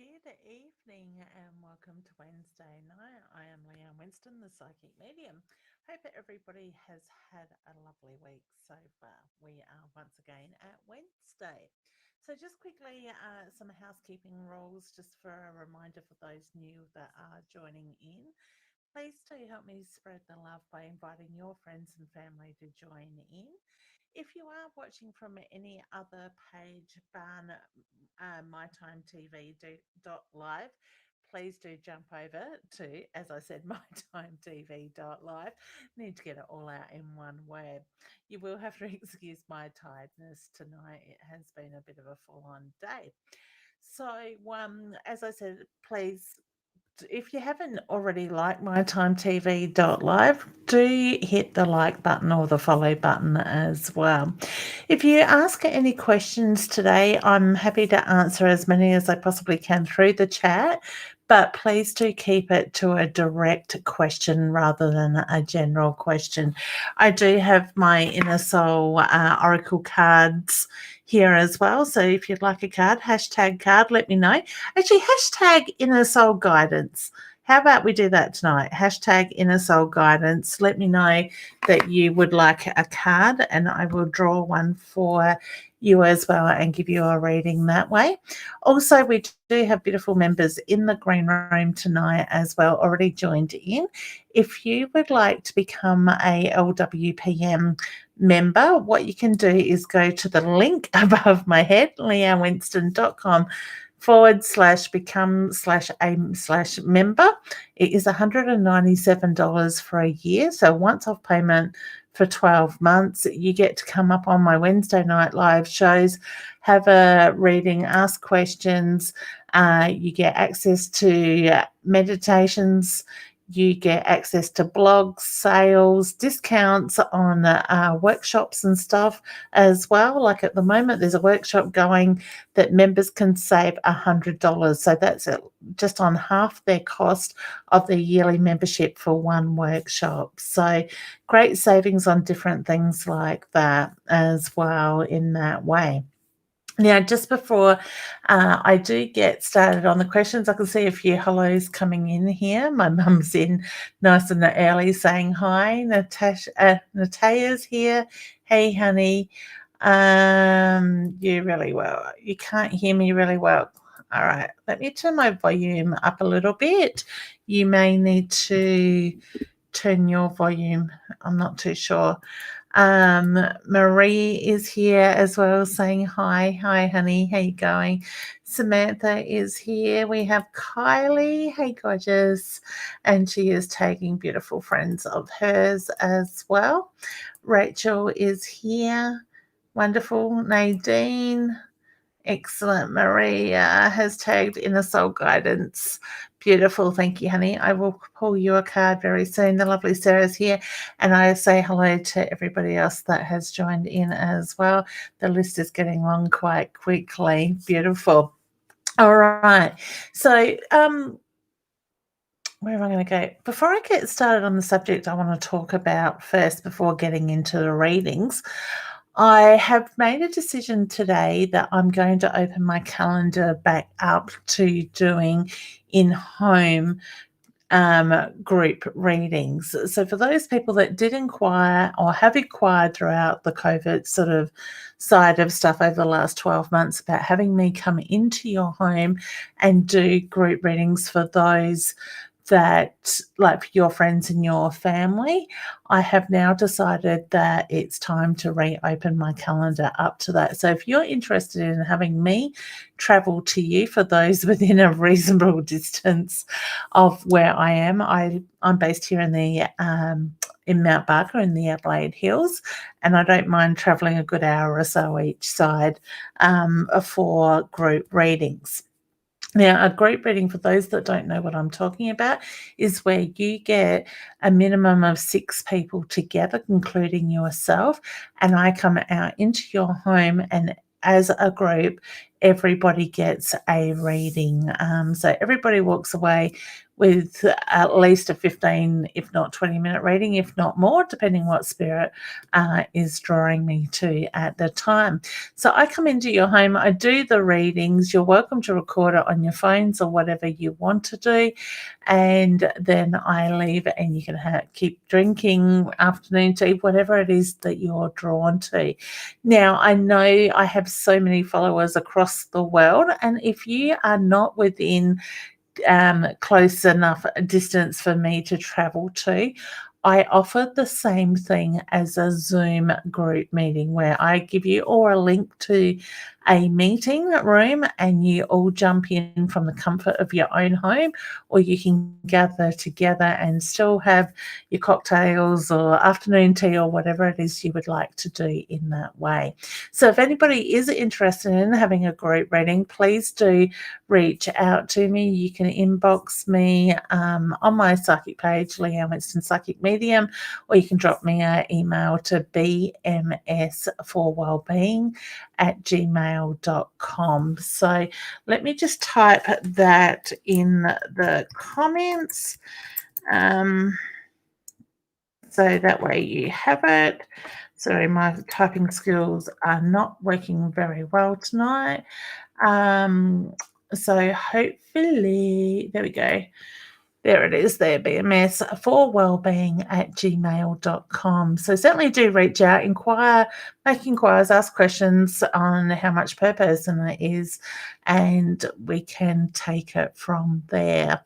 Good evening and welcome to Wednesday night. I am Leanne Winston, the psychic medium. Hope that everybody has had a lovely week so far. We are once again at Wednesday. So, just quickly, some housekeeping rules just for a reminder for those new that are joining in. Please do help me spread the love by inviting your friends and family to join in. If you are watching from any other page, ban mytimetv.live, please do jump over to, as I said, mytimetv.live. Need to get it all out in one word. You will have to excuse my tiredness tonight. It has been a bit of a full on day. So, as I said, please, if you haven't already liked mytimetv.live, do hit the like button or the follow button as well. If you ask any questions today, I'm happy to answer as many as I possibly can through the chat, but please do keep it to a direct question rather than a general question. I do have my Inner Soul Oracle cards here as well. So if you'd like a card, hashtag card, let me know. Actually, hashtag Inner Soul Guidance. How about we do that tonight? Hashtag Inner Soul Guidance. Let me know that you would like a card, and I will draw one for you as well and give you a reading that way. Also, we do have beautiful members in the green room tonight as well, already joined in. If you would like to become a LWPM member, what you can do is go to the link above my head, leannewinston.com/become/aim/member. It is $197 for a year. So once off payment for 12 months, you get to come up on my Wednesday night live shows, have a reading, ask questions. You get access to meditations. You get access to blogs, sales, discounts on workshops and stuff as well. Like at the moment, there's a workshop going that members can save $100. So that's just on half their cost of their yearly membership for one workshop. So great savings on different things like that as well in that way. Now, just before I do get started on the questions, I can see a few hellos coming in here. My mum's in nice and early saying hi. Nataya's here. Hey, honey. You really well. You can't hear me really well. All right, let me turn my volume up a little bit. You may need to turn your volume. I'm not too sure. Marie is here as well saying hi. Hi, honey. How you going? Samantha is here. We have Kylie. Hey, gorgeous. And she is tagging beautiful friends of hers as well. Rachel is here. Wonderful. Nadine. Excellent. Maria has tagged Inner Soul Guidance. Beautiful. Thank you, honey. I will pull you a card very soon. The lovely Sarah's here. And I say hello to everybody else that has joined in as well. The list is getting long quite quickly. Beautiful. All right. So, where am I going to go? Before I get started on the subject I want to talk about first, before getting into the readings, I have made a decision today that I'm going to open my calendar back up to doing in-home group readings. So for those people that did inquire or have inquired throughout the COVID sort of side of stuff over the last 12 months about having me come into your home and do group readings for those that, like your friends and your family, I have now decided that it's time to reopen my calendar up to that. So if you're interested in having me travel to you, for those within a reasonable distance of where I am, I'm based here in Mount Barker in the Adelaide Hills, and I don't mind travelling a good hour or so each side for group readings. Now, a group reading, for those that don't know what I'm talking about, is where you get a minimum of 6 people together, including yourself, and I come out into your home, and as a group, everybody gets a reading. So everybody walks away with at least a 15, if not 20-minute reading, if not more, depending what spirit is drawing me to at the time. So I come into your home, I do the readings. You're welcome to record it on your phones or whatever you want to do. And then I leave, and you can keep drinking afternoon tea, whatever it is that you're drawn to. Now, I know I have so many followers across the world, and if you are not within close enough distance for me to travel to, I offer the same thing as a Zoom group meeting, where I give you all a link to a meeting room and you all jump in from the comfort of your own home, or you can gather together and still have your cocktails or afternoon tea or whatever it is you would like to do in that way. So if anybody is interested in having a group reading, please do reach out to me. You can inbox me on my psychic page, Leanne Winston Psychic Medium, or you can drop me an email to bms4wellbeing@gmail.com. So let me just type that in the comments. So that way you have it. Sorry, my typing skills are not working very well tonight. So hopefully, there we go. There it is there, BMS for wellbeing@gmail.com. So certainly do reach out, inquire, make inquiries, ask questions on how much per person it is, and we can take it from there.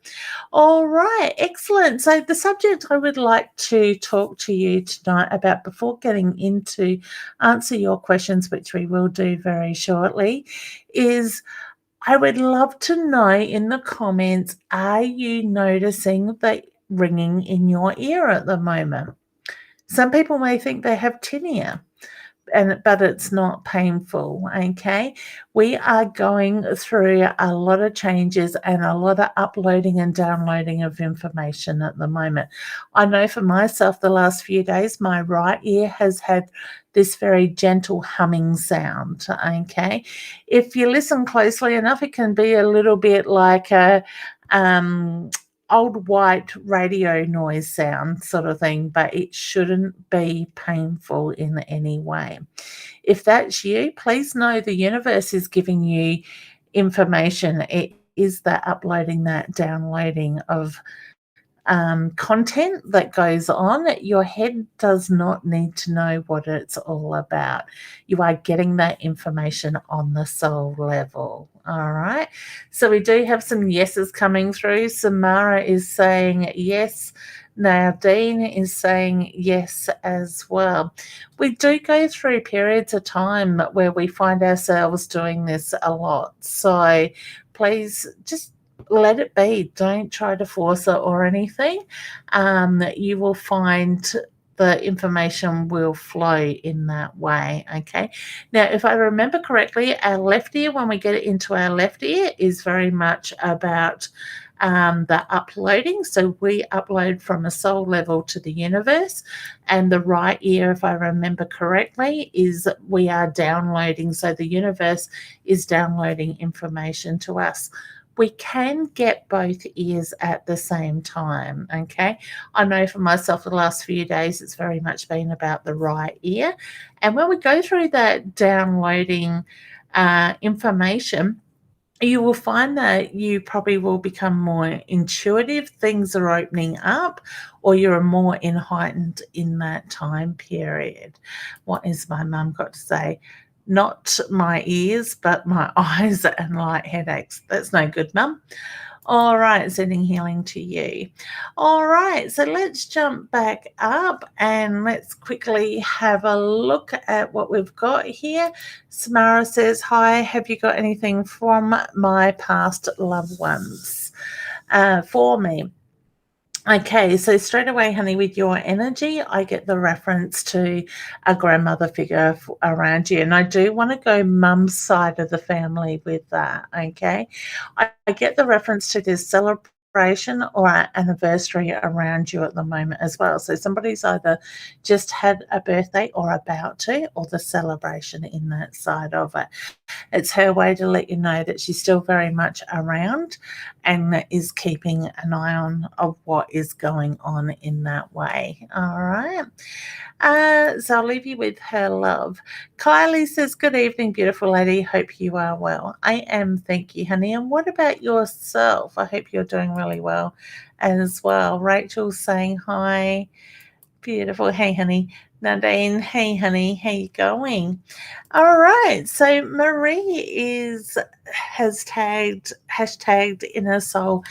All right, excellent. So the subject I would like to talk to you tonight about, before getting into answer your questions, which we will do very shortly, is I would love to know in the comments, are you noticing the ringing in your ear at the moment? Some people may think they have tinea, but it's not painful, okay? We are going through a lot of changes and a lot of uploading and downloading of information at the moment. I know for myself, the last few days, my right ear has had this very gentle humming sound, okay? If you listen closely enough, it can be a little bit like a old white radio noise sound sort of thing, but it shouldn't be painful in any way. If that's you, please know the universe is giving you information. It is that uploading, that downloading of content that goes on. Your head does not need to know what it's all about. You are getting that information on the soul level. All right. So we do have some yeses coming through. Samara is saying yes. Nadine is saying yes as well. We do go through periods of time where we find ourselves doing this a lot. So please just let it be. Don't try to force it or anything. You will find the information will flow in that way. Okay. Now, if I remember correctly, our left ear, when we get into our left ear, is very much about the uploading. So we upload from a soul level to the universe. And the right ear, if I remember correctly, is we are downloading. So the universe is downloading information to us. We can get both ears at the same time, okay? I know for myself, the last few days, it's very much been about the right ear. And when we go through that downloading information, you will find that you probably will become more intuitive. Things are opening up, or you're more heightened in that time period. What has my mum got to say? Not my ears, but my eyes and light headaches. That's no good, Mum. All right, sending healing to you. All right, so let's jump back up and let's quickly have a look at what we've got here. Samara says, hi, have you got anything from my past loved ones for me? Okay, so straight away, honey, with your energy, I get the reference to a grandmother figure around you. And I do want to go mum's side of the family with that, okay? I get the reference to this celebration or an anniversary around you at the moment as well. So somebody's either just had a birthday or about to, or the celebration in that side of it. It's her way to let you know that she's still very much around and is keeping an eye on of what is going on in that way. All right. So I'll leave you with her love. Kylie says, "Good evening, beautiful lady. Hope you are well." I am, thank you, honey. And what about yourself? I hope you're doing really well as well. Rachel saying hi. Beautiful. Hey, honey. Nadine, hey, honey. How you going? All right. So Marie has hashtagged inner soul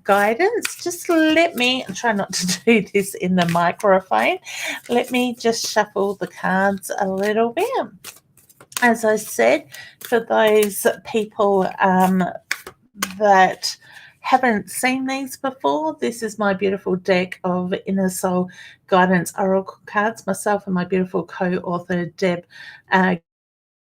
guidance. Just let me try not to do this in the microphone. Let me just shuffle the cards a little bit. As I said, for those people that haven't seen these before, this is my beautiful deck of Inner Soul Guidance Oracle cards. Myself and my beautiful co-author, Deb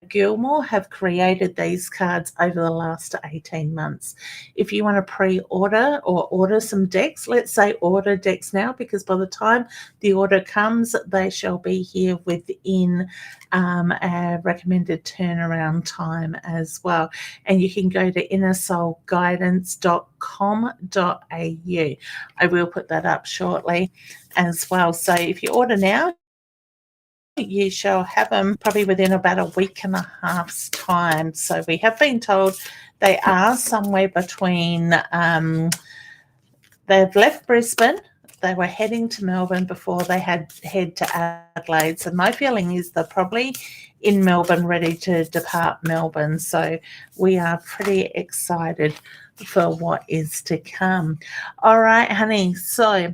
Gilmore, have created these cards over the last 18 months. If you want to pre-order or order some decks, let's say order decks now, because by the time the order comes, they shall be here within a recommended turnaround time as well. And you can go to innersoulguidance.com.au. I will put that up shortly as well. So if you order now, you shall have them probably within about a week and a half's time. So we have been told they are somewhere between, they've left Brisbane, they were heading to Melbourne before they head to Adelaide. So my feeling is they're probably in Melbourne, ready to depart Melbourne. So we are pretty excited for what is to come. All right, honey. So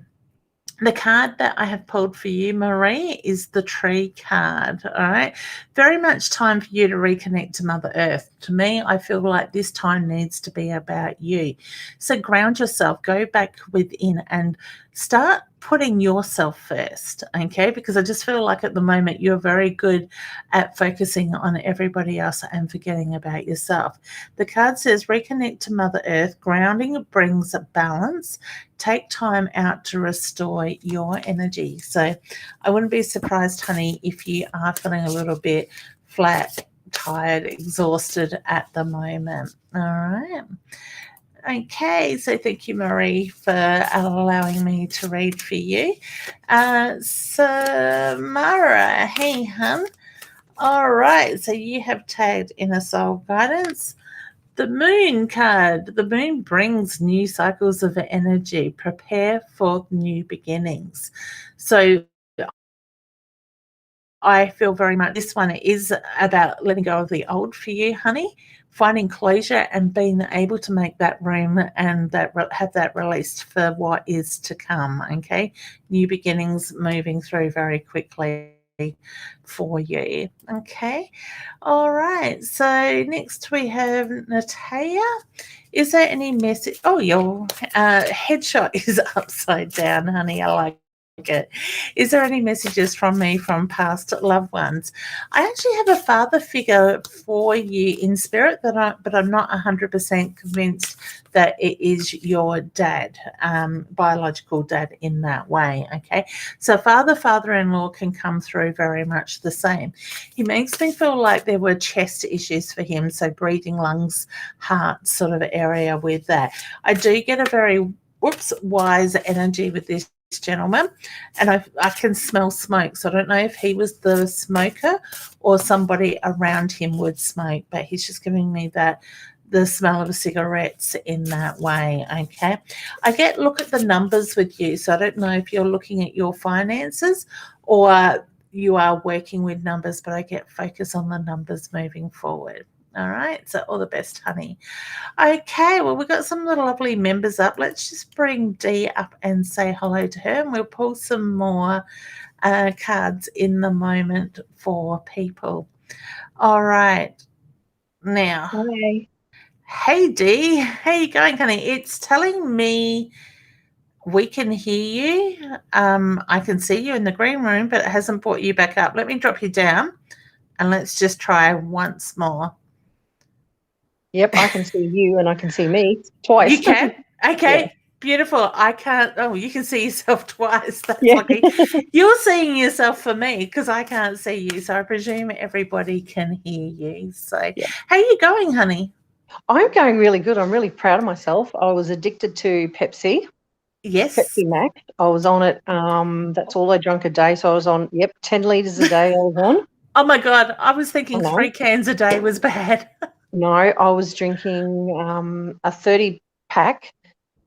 the card that I have pulled for you, Marie, is the Tree card. All right. Very much time for you to reconnect to Mother Earth. To me, I feel like this time needs to be about you. So ground yourself, go back within and start putting yourself first, okay? Because I just feel like at the moment you're very good at focusing on everybody else and forgetting about yourself. The card says reconnect to Mother Earth. Grounding brings balance. Take time out to restore your energy. So I wouldn't be surprised, honey, if you are feeling a little bit flat, tired, exhausted at the moment. All right. Okay, so thank you, Marie, for allowing me to read for you. Samara, hey, hun. All right, so you have tagged Inner Soul Guidance. The Moon card. The Moon brings new cycles of energy. Prepare for new beginnings. So I feel very much this one is about letting go of the old for you, honey, finding closure and being able to make that room and that have that released for what is to come. Okay, new beginnings moving through very quickly for you. Okay, all right. So next we have Natalia. Is there any message? Oh, your headshot is upside down, honey. I like it. Is there any messages from me from past loved ones? I actually have a father figure for you in spirit, but I'm not 100% convinced that it is your dad, biological dad in that way. Okay, so father-in-law can come through very much the same. He makes me feel like there were chest issues for him, so breathing, lungs, heart sort of area with that. I do get a very wise energy with this gentleman, and I can smell smoke, so I don't know if he was the smoker or somebody around him would smoke, but he's just giving me that the smell of cigarettes in that way. Okay, I get look at the numbers with you, so I don't know if you're looking at your finances or you are working with numbers, but I get focus on the numbers moving forward. All right, so all the best, honey. Okay, well, we've got some little lovely members up. Let's just bring Dee up and say hello to her, and we'll pull some more cards in the moment for people. All right, now. Hi. Hey, Dee, how you going, honey? It's telling me we can hear you. I can see you in the green room, but it hasn't brought you back up. Let me drop you down, and let's just try once more. Yep, I can see you and I can see me twice. You can? Okay. Yeah. Beautiful. I can't. Oh, you can see yourself twice. That's Yeah. lucky. You're seeing yourself for me because I can't see you. So I presume everybody can hear you. So, Yeah. how are you going, honey? I'm going really good. I'm really proud of myself. I was addicted to Pepsi Yes. Max. I was on it. That's all I drank a day. So I was on, 10 litres a day I was on. Oh my God. I was I thinking know. 3 cans a day was bad. No, I was drinking a 30 pack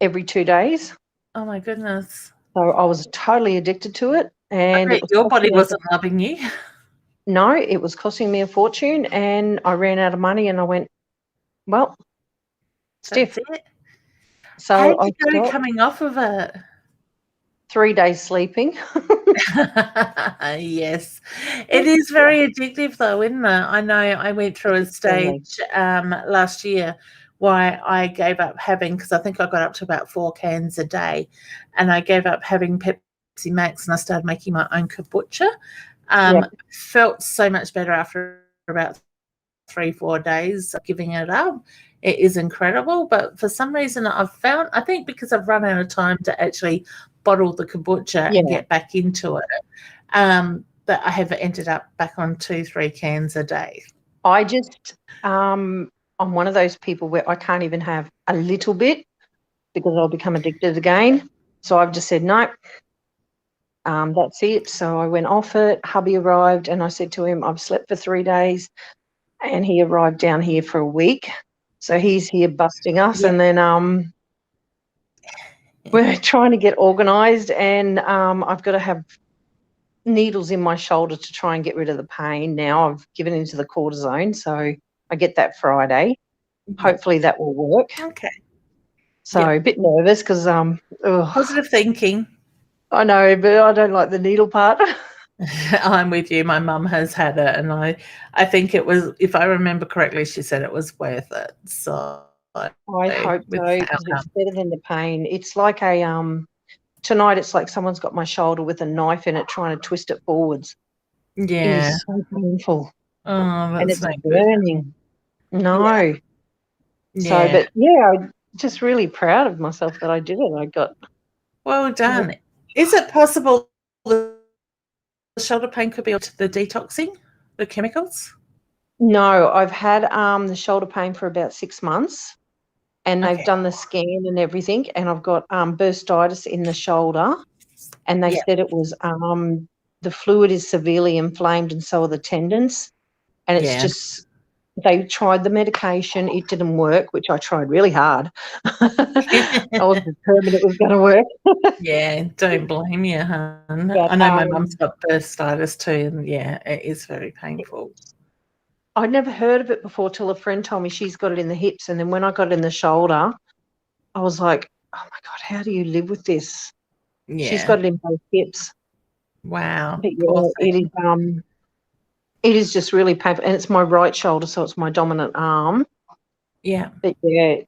every 2 days. Oh my goodness. So I was totally addicted to it. I And it bet was your body costing me, wasn't loving you. no, it was costing me a fortune. And I ran out of money and I went, well, That's stiff. it. How So did I you go stopped. coming off of it? 3 days sleeping. Yes. It is very addictive though, isn't it? I know I went through a Extremely. stage last year why I gave up having because I think I got up to about 4 cans a day and I gave up having Pepsi Max and I started making my own kombucha. Yeah. Felt so much better after about 3, 4 days of giving it up. It is incredible, but for some reason I've found I think because I've run out of time to actually bottle the kombucha and Yeah. get back into it, that I have ended up back on 2, 3 cans a day. I just, I'm one of those people where I can't even have a little bit because I'll become addicted again. So I've just said, no, that's it. So I went off it. Hubby arrived and I said to him, I've slept for 3 days. And he arrived down here for a week. So he's here busting us. Yeah. And then we're trying to get organised. And I've got to have needles in my shoulder to try and get rid of the pain now. I've given into the cortisone. So I get that Friday. Yeah. Hopefully that will work. Okay. So Yeah. a bit nervous because Positive thinking. I know, but I don't like the needle part. I'm with you. My mum has had it, and I think it was, if I remember correctly, she said it was worth it. So I hope with so the because it's outcome, better than the pain. It's like a tonight. It's like someone's got my shoulder with a knife in it, trying to twist it forwards. It yeah. is so painful, Oh, and that's it's no good. burning. Yeah, No, so yeah. but yeah, I'm just really proud of myself that I did it. I got Well done. Is it possible the shoulder pain could be to the detoxing, the chemicals? no. I've had the shoulder pain for about 6 months. And they've Okay. done the scan and everything, and I've got bursitis in the shoulder, and they Yeah. said it was the fluid is severely inflamed, and so are the tendons, and it's Yeah. just they tried the medication, it didn't work, which I tried really hard. I was determined it was going to work, Yeah, don't blame you, hun. but I know my mum's got bursitis too, and yeah, it is very painful. I'd never heard of it before till a friend told me she's got it in the hips, and then when I got it in the shoulder, I was like, oh my God, how do you live with this? She's Yeah. got it in both hips. Wow. But Poor yeah, thing. it is just really painful, and it's my right shoulder, so it's my dominant arm. Yeah. But yeah,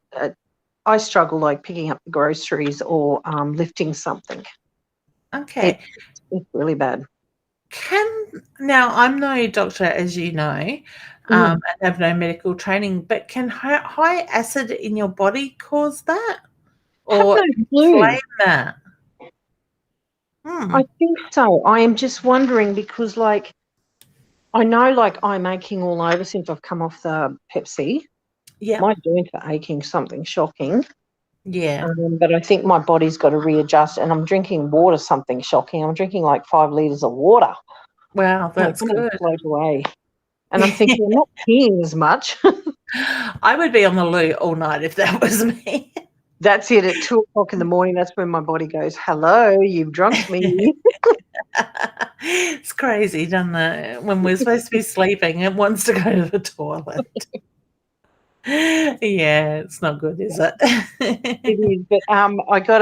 I struggle like picking up the groceries or lifting something. Okay. It's really bad. Now I'm no doctor, as you know, Mm. and have no medical training, but can high acid in your body cause that Have or no clue. inflame that? Hmm. I think so. I am just wondering because, like, I know, like, I'm aching all over since I've come off the Pepsi. Yeah. My joints are aching, something shocking. Yeah. But I think my body's got to readjust, and I'm drinking water, something shocking. I'm drinking like 5 litres of water. Wow, I'm like, that's I'm going to good. float away. And I'm thinking, I'm not peeing as much. I would be on the loo all night if that was me. That's it. At 2 o'clock in the morning, that's when my body goes, hello, you've drunk me. It's crazy, doesn't it? When we're supposed to be sleeping, it wants to go to the toilet. Yeah, it's not good, is it? It is. But I got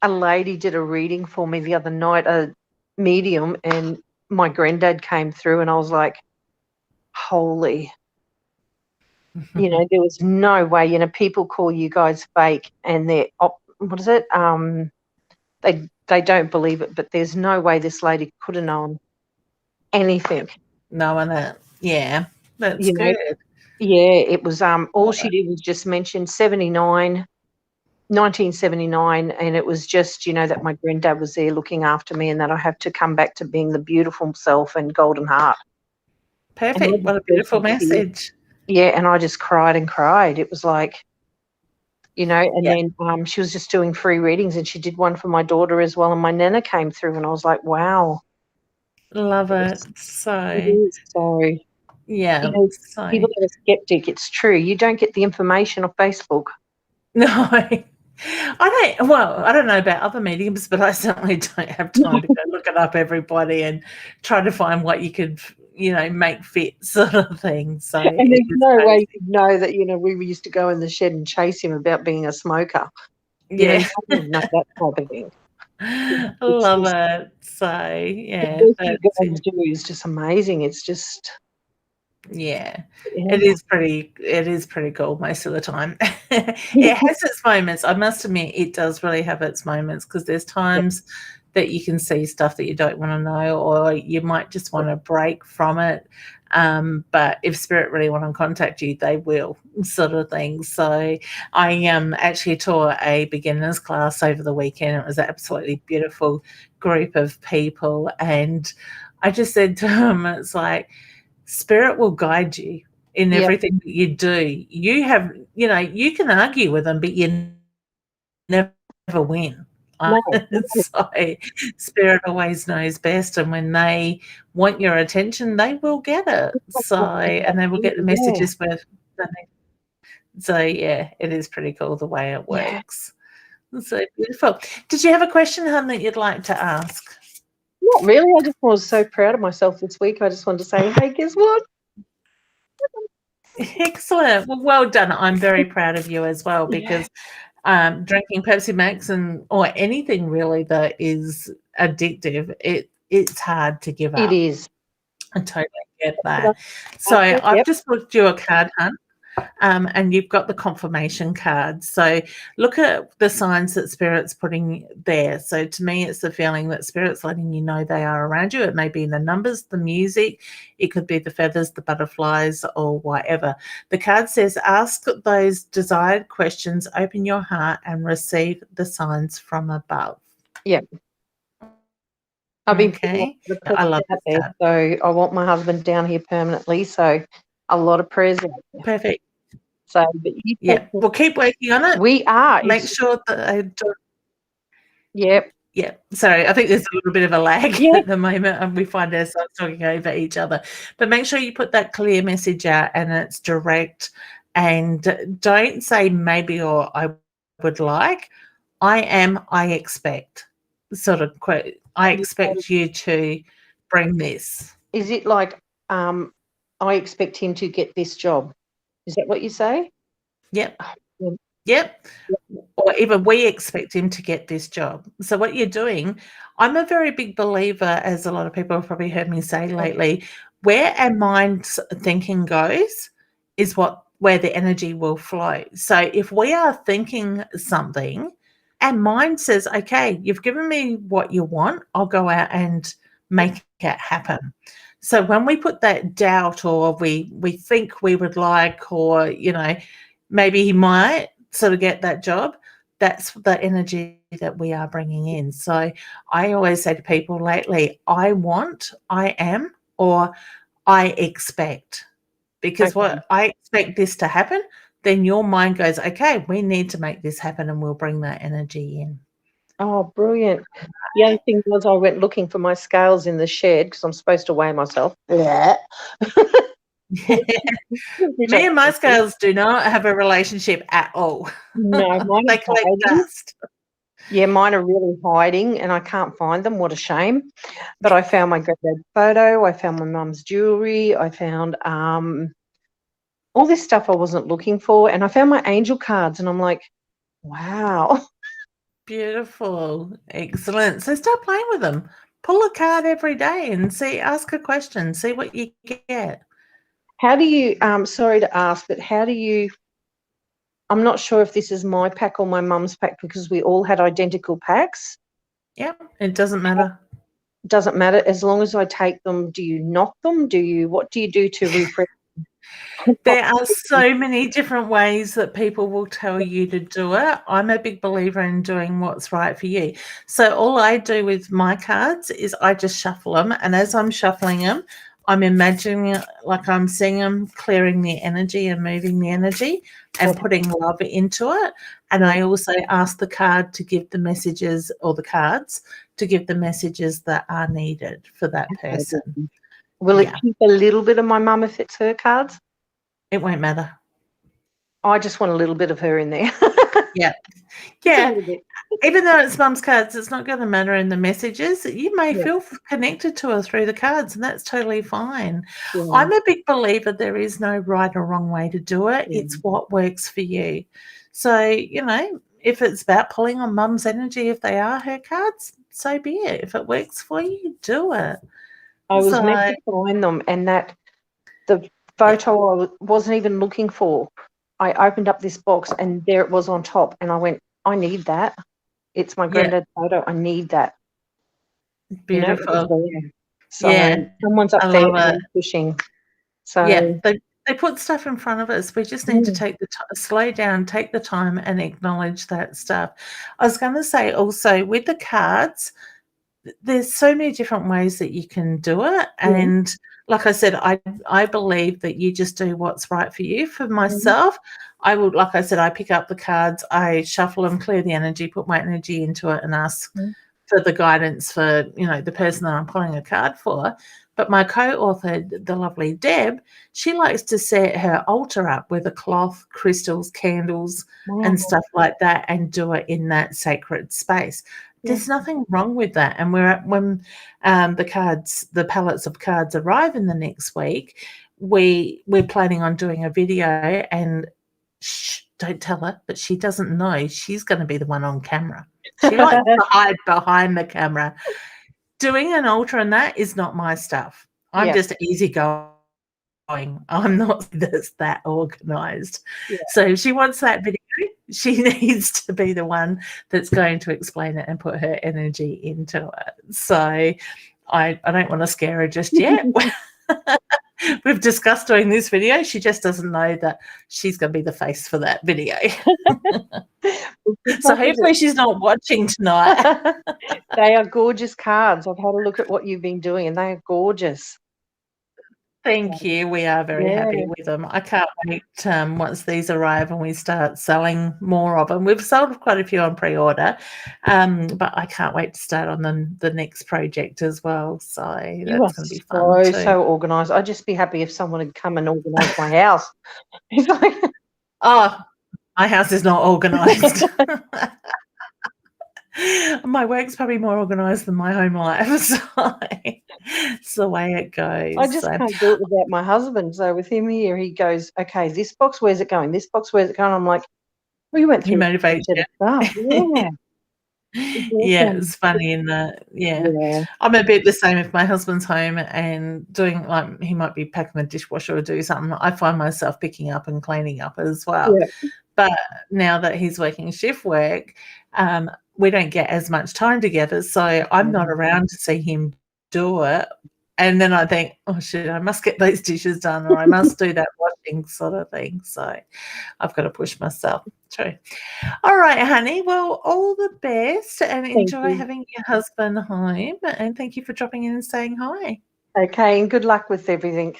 a lady did a reading for me the other night, a medium, and my granddad came through, and I was like, holy, there was no way, people call you guys fake, and they're, what is it? They don't believe it, but there's no way this lady could have known anything. Knowing that. Yeah, that's You know, good. yeah, it was all she did was just mention 79, 1979, and it was just, that my granddad was there looking after me and that I have to come back to being the beautiful self and golden heart. And I Perfect. just What a burst beautiful into tears. message. Yeah, and I just cried and cried. It was like, and Yeah. then she was just doing free readings, and she did one for my daughter as well, and my nana came through, and I was like, wow. Love it. It So, is. So, yeah. So, people that are skeptic, it's true. You don't get the information off Facebook. no. I don't know about other mediums, but I certainly don't have time to go look it up, everybody, and try to find what you could, make fit sort of thing. So And it there's is no way crazy. you know that, we used to go in the shed and chase him about being a smoker. Yeah. You don't know that type of thing. It's Love just, it. So, the yeah, work you that's guys do is just amazing. It's just, yeah. yeah. It is pretty cool most of the time. It has its moments. I must admit, it does really have its moments, because there's times that you can see stuff that you don't want to know, or you might just want to break from it. But if spirit really want to contact you, they will, sort of thing. So I actually taught a beginners class over the weekend. It was an absolutely beautiful group of people, and I just said to them, it's like, spirit will guide you in Yep. everything that you do. You have, you can argue with them, but you never win. No, So spirit always knows best, and when they want your attention, they will get it. So, and they will get the yeah. messages with. So yeah, it is pretty cool the way it Yeah. works. So beautiful. Did you have a question, hon, that you'd like to ask? Not really. I just was so proud of myself this week. I just wanted to say, hey, guess what? Excellent. Well done. I'm very proud of you as well, because drinking Pepsi Max or anything really that is addictive, it's hard to give up. It is. I totally get that. So I've Yep. just booked you a card hunt. And you've got the confirmation card. So look at the signs that Spirit's putting there. So to me, it's the feeling that Spirit's letting you know they are around you. It may be in the numbers, the music, it could be the feathers, the butterflies, or whatever. The card says, ask those desired questions, open your heart, and receive the signs from above. Yep. I've been Okay. putting a lot of I love prayers this out card. there, so I want my husband down here permanently. So a lot of prayers out there. Perfect. So, but you Yeah. We'll keep working on it. we are. Make sure that I do. Yep. Yeah, sorry, I think there's a little bit of a lag Yeah. at the moment, and we find ourselves talking over each other. But make sure you put that clear message out, and it's direct, and don't say maybe or I would like. I expect, sort of quote. I expect you to bring this. Is it like, I expect him to get this job? Is that what you say? Yep. Yeah. Yep. Or even we expect him to get this job. So what you're doing, I'm a very big believer, as a lot of people have probably heard me say lately, where our mind's thinking goes is where the energy will flow. So if we are thinking something, our mind says, okay, you've given me what you want, I'll go out and make it happen. So when we put that doubt, or we think we would like, or maybe he might sort of get that job, that's the energy that we are bringing in. So I always say to people lately, I want, I am, or I expect. Because Okay. what I expect this to happen, then your mind goes, okay, we need to make this happen, and we'll bring that energy in. Oh, brilliant. The only thing was, I went looking for my scales in the shed because I'm supposed to weigh myself. Yeah. Me and my scales do not have a relationship at all. No, mine They are collect hiding. dust. Yeah, mine are really hiding and I can't find them. What a shame. But I found my granddad's photo. I found my mum's jewellery. I found all this stuff I wasn't looking for. And I found my angel cards and I'm like, wow. Beautiful. Excellent. So start playing with them. Pull a card every day and ask a question, see what you get. How do you, sorry to ask, but how do you, I'm not sure if this is my pack or my mum's pack because we all had identical packs. Yeah, it doesn't matter. Doesn't matter. As long as I take them, do you knock them? What do you do to refresh? There are so many different ways that people will tell you to do it. I'm a big believer in doing what's right for you. So all I do with my cards is I just shuffle them, and as I'm shuffling them, I'm imagining it like I'm seeing them clearing the energy and moving the energy and Okay. putting love into it. And I also ask the card to give the messages, or the cards to give the messages that are needed for that person. Will it Yeah, keep a little bit of my mum if it's her cards? it won't matter. I just want a little bit of her in there. Yeah. Just a Yeah. little bit. Even though it's mum's cards, it's not going to matter in the messages. You may Yeah. feel connected to her through the cards, and that's totally fine. Yeah. I'm a big believer there is no right or wrong way to do it. Yeah. It's what works for you. So, if it's about pulling on mum's energy, if they are her cards, so be it. If it works for you, do it. I was So, meant to find them, and that the photo I wasn't even looking for. I opened up this box, and there it was on top, and I went, I need that. It's my yeah, granddad's photo. I need that. It was beautiful. there. So Yeah, someone's I up there love it. really pushing. So Yeah, they put stuff in front of us. We just need to mm, take the slow down, take the time, and acknowledge that stuff. I was going to say also with the cards, there's so many different ways that you can do it, yeah. and like I said, I believe that you just do what's right for you. For Mm, myself, I would, like I said, I pick up the cards, I shuffle them, clear the energy, put my energy into it, and ask mm, for the guidance for, the person that I'm pulling a card for. But my co-author, the lovely Deb, she likes to set her altar up with a cloth, crystals, candles, and wow. stuff like that, and do it in that sacred space. Yeah. There's nothing wrong with that. And when the pallets of cards arrive in the next week, we're planning on doing a video, and shh, don't tell her, but she doesn't know she's going to be the one on camera. She likes to hide behind the camera. Doing an altar and that is not my stuff. I'm Yeah. just easygoing. I'm not that organised. Yeah. So if she wants that video, she needs to be the one that's going to explain it and put her energy into it. So I don't want to scare her just yet. We've discussed doing this video. She just doesn't know that she's going to be the face for that video. So hopefully she's not watching tonight. They are gorgeous cards. I've had a look at what you've been doing, and they are gorgeous. Thank you. We are very happy with them. I can't wait once these arrive and we start selling more of them. We've sold quite a few on pre-order, but I can't wait to start on the next project as well. So You are that's going to be fun too. so organised. I'd just be happy if someone had come and organised my house. It's like, Oh, my house is not organised. My work's probably more organised than my home life. So it's the way it goes. I just can't do it without my husband. So with him here, he goes, okay, this box, where's it going? This box, where's it going? I'm like, well, you went He through motivates you. stuff. Yeah. Yeah, it's funny in that. Yeah. I'm a bit the same if my husband's home and doing, like, he might be packing the dishwasher or do something. I find myself picking up and cleaning up as well. Yeah. But now that he's working shift work, we don't get as much time together. So I'm not around to see him do it. And then I think, oh shit, I must get these dishes done, or I must do that washing sort of thing. So I've got to push myself. True. All right, honey. Well, all the best, and enjoy having your husband home. And thank you for dropping in and saying hi. Okay, and good luck with everything.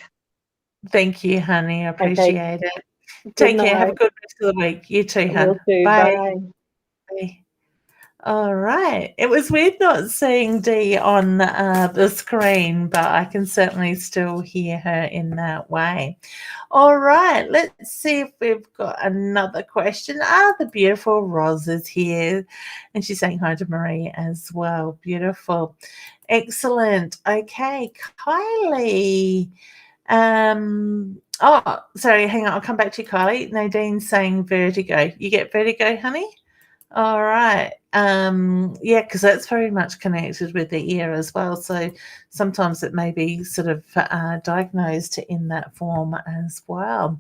Thank you, honey. I appreciate it. Good Take care. night. Have a good rest of the week. You too, Will hon. do. Bye. Bye. Bye. All right. It was weird not seeing Dee on the screen, but I can certainly still hear her in that way. All right. Let's see if we've got another question. The beautiful Roz is here, and she's saying hi to Marie as well. Beautiful. Excellent. Okay. Kylie. Oh, sorry. Hang on. I'll come back to you, Kylie. Nadine's saying vertigo. You get vertigo, honey? All right. Yeah, because that's very much connected with the ear as well. So sometimes it may be sort of diagnosed in that form as well.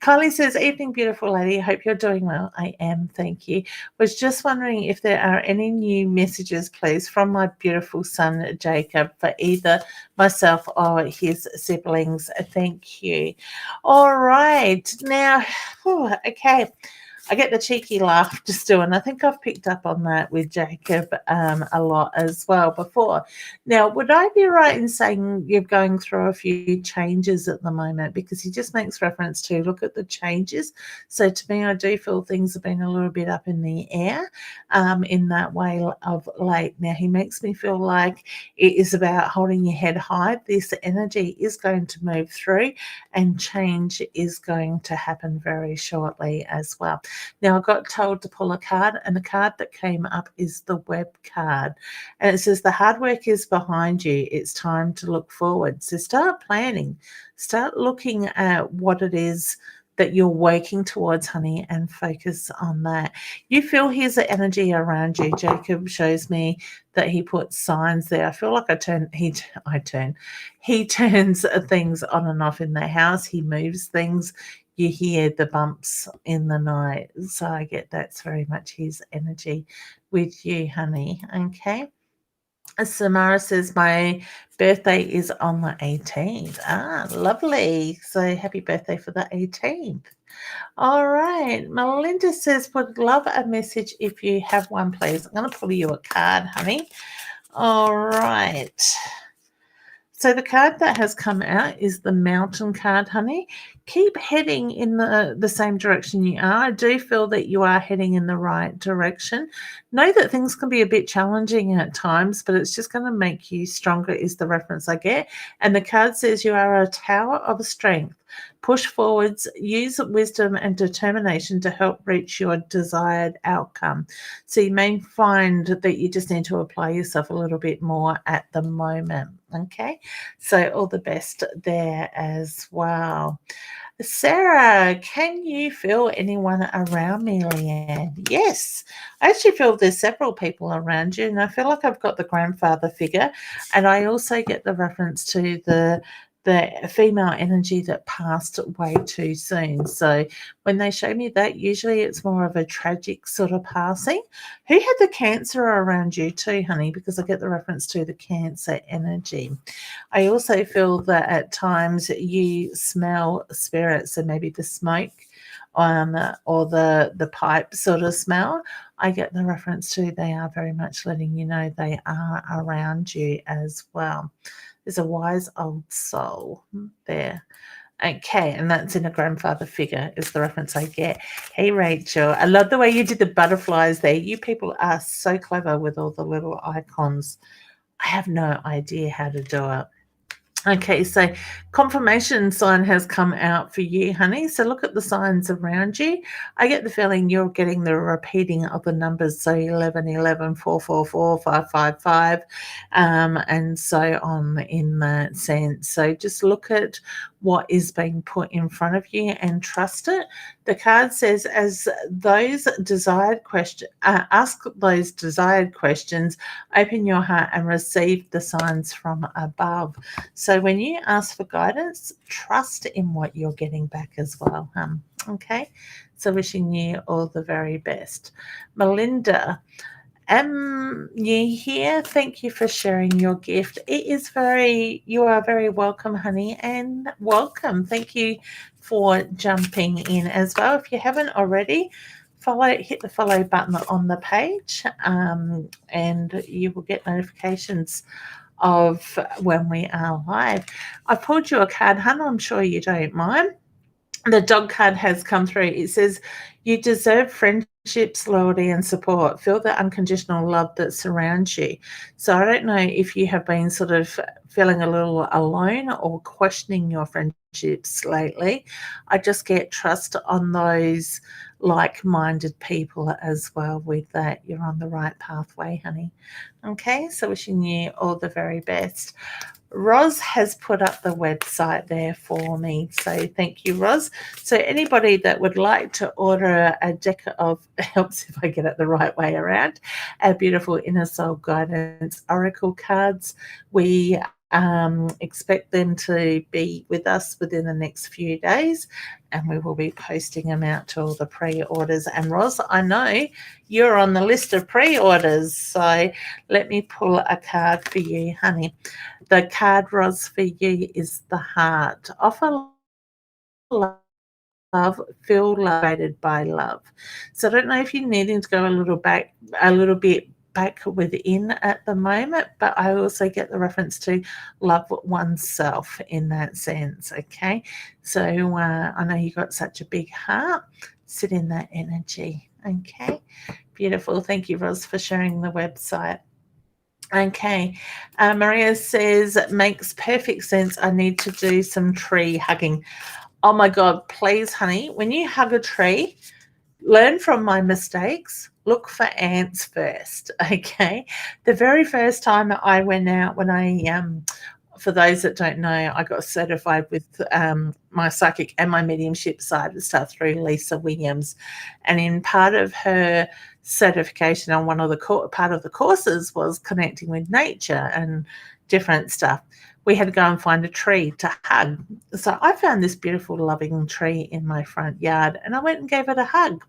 Kylie says, "Evening, beautiful lady. Hope you're doing well." I am, thank you. Was just wondering if there are any new messages, please, from my beautiful son Jacob for either myself or his siblings. Thank you. All right. Now, okay. I get the cheeky laugh just doing. I think I've picked up on that with Jacob a lot as well before. Now, would I be right in saying you're going through a few changes at the moment? Because he just makes reference to look at the changes. So to me, I do feel things have been a little bit up in the air in that way of late. Now, he makes me feel like it is about holding your head high. This energy is going to move through and change is going to happen very shortly as well. Now, I got told to pull a card, and the card that came up is the web card. And it says, "The hard work is behind you. It's time to look forward." So start planning, start looking at what it is that you're working towards, honey, and focus on that. You feel his energy around you. Jacob shows me that he puts signs there. I feel like he turns things on and off in the house. He moves things. You hear the bumps in the night. So I get that's very much his energy with you, honey. Okay. Samara says, "My birthday is on the 18th." Ah, lovely. So happy birthday for the 18th. All right. Melinda says, "Would love a message if you have one, please." I'm going to pull you a card, honey. All right. So the card that has come out is the Mountain card, honey. Keep heading in the same direction you are. I do feel that you are heading in the right direction. Know that things can be a bit challenging at times, but it's just going to make you stronger, is the reference I get. And the card says you are a tower of strength. Push forwards, use wisdom and determination to help reach your desired outcome. So you may find that you just need to apply yourself a little bit more at the moment. Okay. So all the best there as well. Sarah, can you feel anyone around me, Leanne? Yes, I actually feel there's several people around you, and I feel like I've got the grandfather figure, and I also get the reference to the female energy that passed way too soon. So when they show me that, usually it's more of a tragic sort of passing. Who had the cancer around you too, honey? Because I get the reference to the cancer energy. I also feel that at times you smell spirits, so maybe the smoke or the pipe sort of smell. I get the reference to they are very much letting you know they are around you as well. There's a wise old soul there. Okay, and that's in a grandfather figure, is the reference I get. Hey, Rachel, I love the way you did the butterflies there. You people are so clever with all the little icons. I have no idea how to do it. Okay, so confirmation sign has come out for you, honey. So look at the signs around you. I get the feeling you're getting the repeating of the numbers. So 11, 11, 4, 4, 4, 5, 5, 5, and so on in that sense. So just look at what is being put in front of you and trust it. The card says, as those desired questions, ask those desired questions, open your heart and receive the signs from above. So when you ask for guidance, trust in what you're getting back as well. Okay. So wishing you all the very best. Melinda, you here? Thank you for sharing your gift. You are very welcome, honey, and welcome. Thank you for jumping in as well. If you haven't already, hit the follow button on the page, and you will get notifications of when we are live. I pulled you a card, Hannah. I'm sure you don't mind. The dog card has come through. It says, "You deserve friendships, loyalty, and support. Feel the unconditional love that surrounds you." So I don't know if you have been sort of feeling a little alone or questioning your friendships lately. I just get trust on those like-minded people as well with that. You're on the right pathway, honey. Okay, so wishing you all the very best. Roz has put up the website there for me. So thank you, Roz. So anybody that would like to order a deck of, helps if I get it the right way around, our beautiful Inner Soul Guidance Oracle cards, we expect them to be with us within the next few days, and we will be posting them out to all the pre-orders. And Roz, I know you're on the list of pre-orders, so let me pull a card for you, honey. The card, Roz, for you is the heart. Offer love, feel motivated by love. So I don't know if you're needing to go a little bit back within at the moment, but I also get the reference to love oneself in that sense. Okay, so I know you got such a big heart. Sit in that energy. Okay, beautiful. Thank you, Roz, for sharing the website. Okay. Maria says, it makes perfect sense. I need to do some tree hugging. Oh my God, please, honey, when you hug a tree, learn from my mistakes. Look for ants first. Okay. The very first time I went out, for those that don't know, I got certified with my psychic and my mediumship side of stuff through Lisa Williams. And in part of her certification on part of the courses was connecting with nature and different stuff. We had to go and find a tree to hug. So I found this beautiful, loving tree in my front yard and I went and gave it a hug.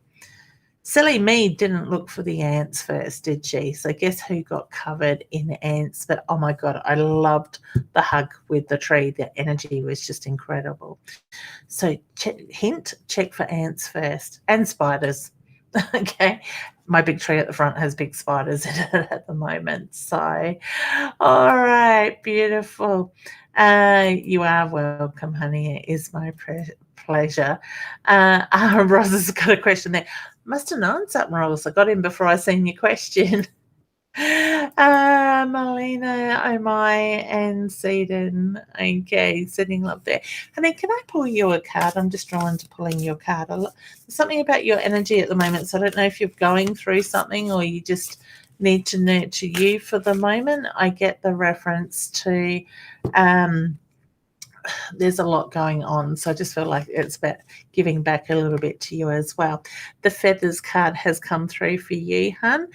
Silly me didn't look for the ants first, did she? So guess who got covered in ants? But oh my God, I loved the hug with the tree. The energy was just incredible. So check for ants first and spiders. Okay. My big tree at the front has big spiders in it at the moment. So, all right, beautiful. You are welcome, honey. It is my pleasure. Roz has got a question there. Must have known something, Roz. I got in before I seen your question. Melina, oh my, and Seaton. Okay, sending love there. Honey, can I pull you a card? I'm just drawn to pulling your card. There's something about your energy at the moment, so I don't know if you're going through something or you just need to nurture you for the moment. I get the reference to there's a lot going on, so I just feel like it's about giving back a little bit to you as well. The feathers card has come through for you, hun.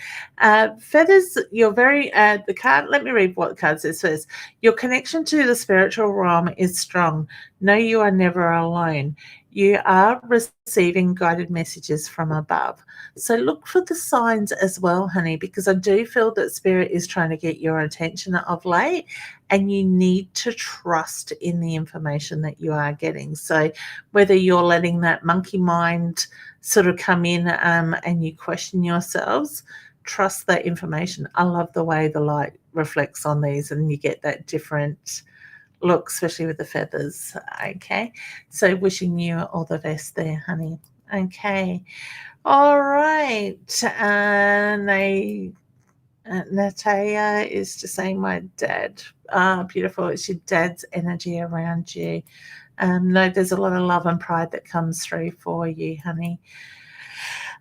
Feathers, you're very the card, let me read what the card says first. Your connection to the spiritual realm is strong. Know you are never alone. You are receiving guided messages from above. So look for the signs as well, honey, because I do feel that spirit is trying to get your attention of late, and you need to trust in the information that you are getting. So whether you're letting that monkey mind sort of come in and you question yourselves, trust that information. I love the way the light reflects on these and you get that different look, especially with the feathers. Okay. So wishing you all the best there, honey. Okay. All right. Natalia is just saying, my dad. Beautiful. It's your dad's energy around you. No, there's a lot of love and pride that comes through for you, honey.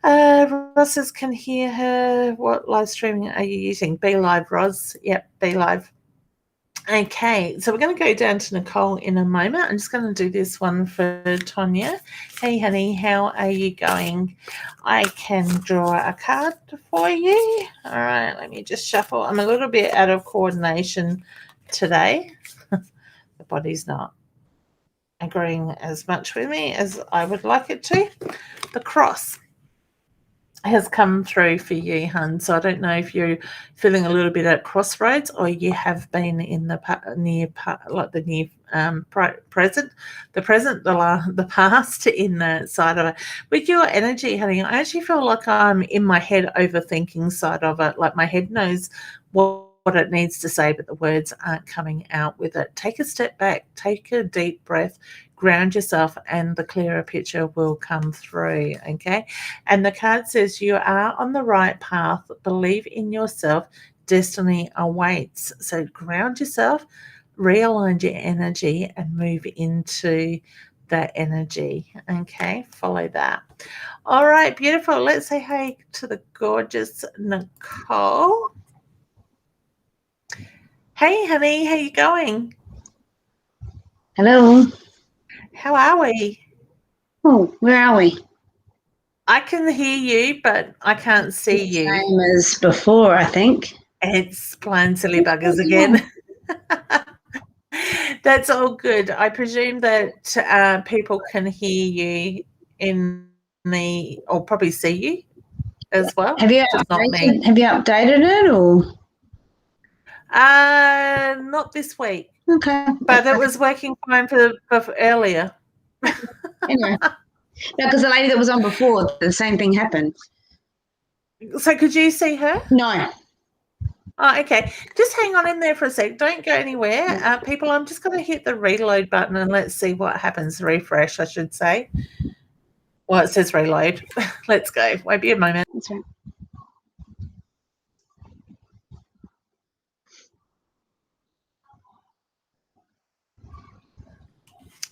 Ross can hear her. What live streaming are you using? Be Live, Roz. Yep, Be Live. Okay, so we're going to go down to Nicole in a moment. I'm just going to do this one for Tonya. Hey, honey, how are you going? I can draw a card for you. All right, let me just shuffle. I'm a little bit out of coordination today. The body's not agreeing as much with me as I would like it to. The cross has come through for you, hun. So I don't know if you're feeling a little bit at crossroads or you have been in the present, the past in the side of it. With your energy, honey, I actually feel like I'm in my head overthinking side of it. Like my head knows what it needs to say, but the words aren't coming out with it. Take a step back, take a deep breath, ground yourself, and the clearer picture will come through. Okay. And the card says you are on the right path. Believe in yourself. Destiny awaits. So ground yourself, realign your energy, and move into that energy. Okay. Follow that. All right. Beautiful. Let's say hey to the gorgeous Nicole. Hey, honey, how you going? Hello. How are we? Oh, where are we? I can hear you, but I can't see you. Same as before, I think. It's plain silly buggers again. That's all good. I presume that people can hear you or probably see you as well. Have you just not me. updated it or? Not this week. Okay. But it was working fine for earlier. Anyway. No, because the lady that was on before, the same thing happened. So could you see her? No. Oh, okay. Just hang on in there for a sec. Don't go anywhere. People, I'm just going to hit the reload button and let's see what happens. Refresh, I should say. Well, it says reload. Let's go. Won't be a moment. That's right.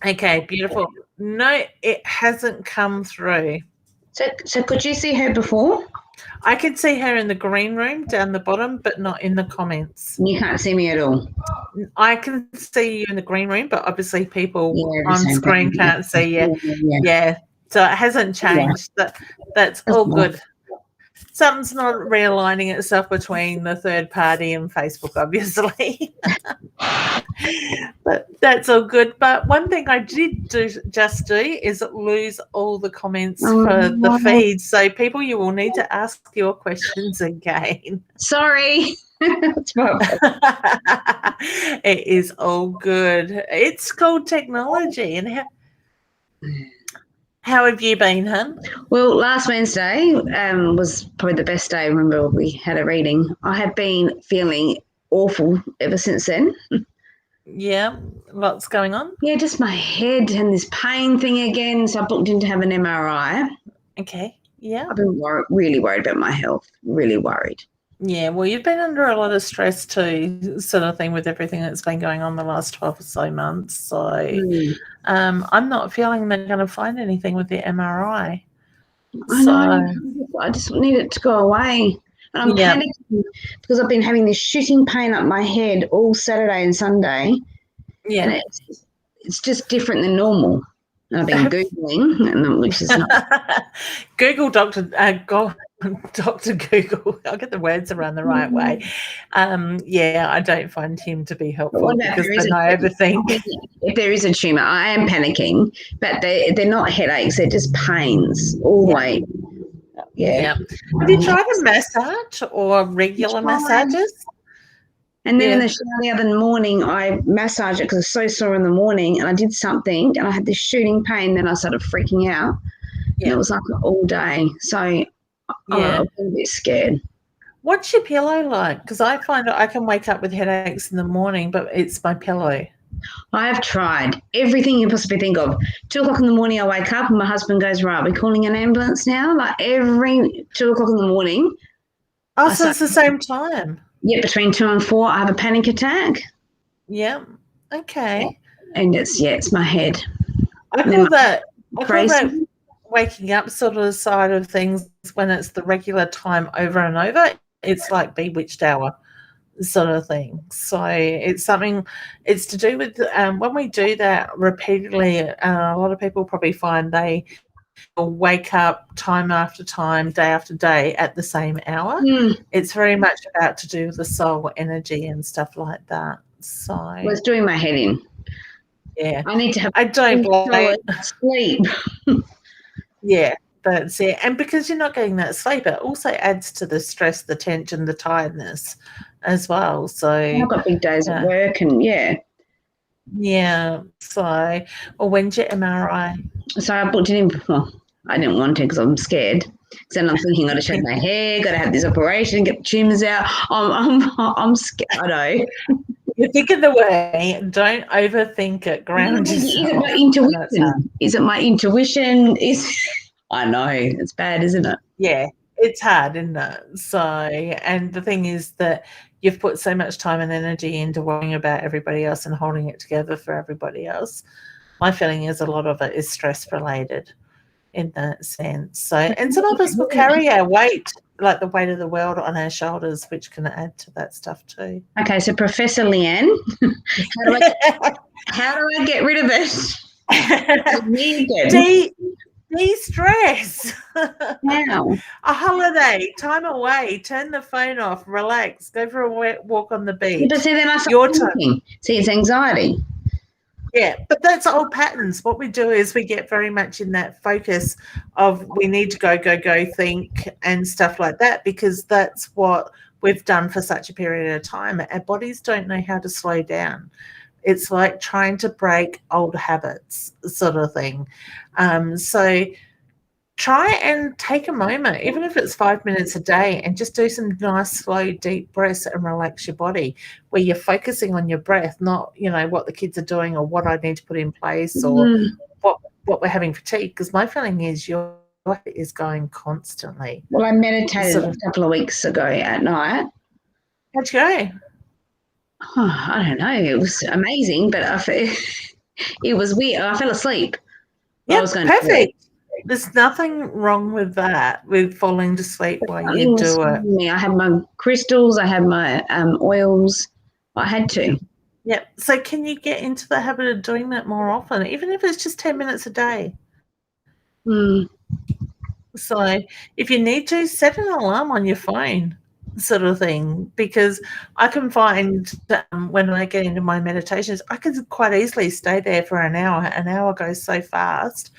Okay, beautiful. No, it hasn't come through. So could you see her before? I could see her in the green room down the bottom, but not in the comments. You can't see me at all. I can see you in the green room, but obviously people on screen can't see you. Yeah. So it hasn't changed. That's all good. Something's not realigning itself between the third party and Facebook, obviously. But that's all good. But one thing I did just do is lose all the comments for the feed. So people, you will need to ask your questions again. Sorry. It is all good. It's called technology. And how have you been, hun? Well, last Wednesday was probably the best day. I remember we had a reading. I have been feeling awful ever since then. Yeah, what's going on? Yeah, just my head and this pain thing again. So I booked in to have an MRI. Okay, yeah. I've been really worried about my health, really worried. Yeah, well, you've been under a lot of stress too, sort of thing, with everything that's been going on the last 12 or so months. So I'm not feeling they're going to find anything with the MRI. I know. I just need it to go away. And I'm panicking because I've been having this shooting pain up my head all Saturday and Sunday. Yeah. And it's just different than normal. And I've been Googling, which is not. Google Dr. Google. I'll get the words around the right way. Yeah, I don't find him to be helpful because then I overthink. If there is a tumour, I am panicking, but they're not headaches, they're just pains all the way. Yeah. Have you tried a massage or regular massages? And then in the shower the other morning, I massaged it because I was so sore in the morning, and I did something, and I had this shooting pain. Then I started freaking out, and it was like all day. So I was a bit scared. What's your pillow like? Because I find I can wake up with headaches in the morning, but it's my pillow. I have tried everything you possibly think of. 2 o'clock in the morning, I wake up and my husband goes, right, we're calling an ambulance now. Like every 2 o'clock in the morning. Oh, so it's the same time. Yeah, between 2 and 4, I have a panic attack. Yeah. Okay. And it's my head. I call that waking up sort of side of things when it's the regular time over and over. It's like bewitched hour sort of thing. So it's to do with when we do that repeatedly, a lot of people probably find they will wake up time after time, day after day at the same hour. It's very much about to do with the soul energy and stuff like that. So it's doing my head in. Yeah. I need to have sleep. Yeah, that's it. And because you're not getting that sleep, it also adds to the stress, the tension, the tiredness as well. So I've got big days at work and Yeah. So, when's your MRI? So I booked it in before. I didn't want to because I'm scared. Because then I'm thinking, got to shave my hair, got to have this operation, get the tumours out. I'm scared. I know. You think of the way. Don't overthink it. Ground yourself. Is it my intuition? Is it my intuition? I know. It's bad, isn't it? Yeah, it's hard, isn't it? So, and the thing is that you've put so much time and energy into worrying about everybody else and holding it together for everybody else. My feeling is a lot of it is stress related in that sense. So, and some of us will carry our weight like the weight of the world on our shoulders, which can add to that stuff too. Okay, so Professor Leanne, how do I get rid of it? De-stress. How? A holiday, time away, turn the phone off, relax, go for a walk on the beach. But see, then I Your start time. thinking. See, it's anxiety. Yeah, but that's old patterns. What we do is we get very much in that focus of we need to go, think and stuff like that, because that's what we've done for such a period of time. Our bodies don't know how to slow down. It's like trying to break old habits, sort of thing. So try and take a moment, even if it's 5 minutes a day, and just do some nice, slow, deep breaths and relax your body, where you're focusing on your breath, not, what the kids are doing or what I need to put in place or what we're having for tea. Because my feeling is your head is going constantly. Well, I meditated a couple of weeks ago at night. How'd you go? Oh, I don't know. It was amazing, but it was weird. I fell asleep. Yeah, perfect. There's nothing wrong with that, with falling to sleep while you do it. I had my crystals, I had my oils. I had to. Yeah. So can you get into the habit of doing that more often, even if it's just 10 minutes a day? So if you need to, set an alarm on your phone, sort of thing, because I can find when I get into my meditations, I can quite easily stay there for an hour. An hour goes so fast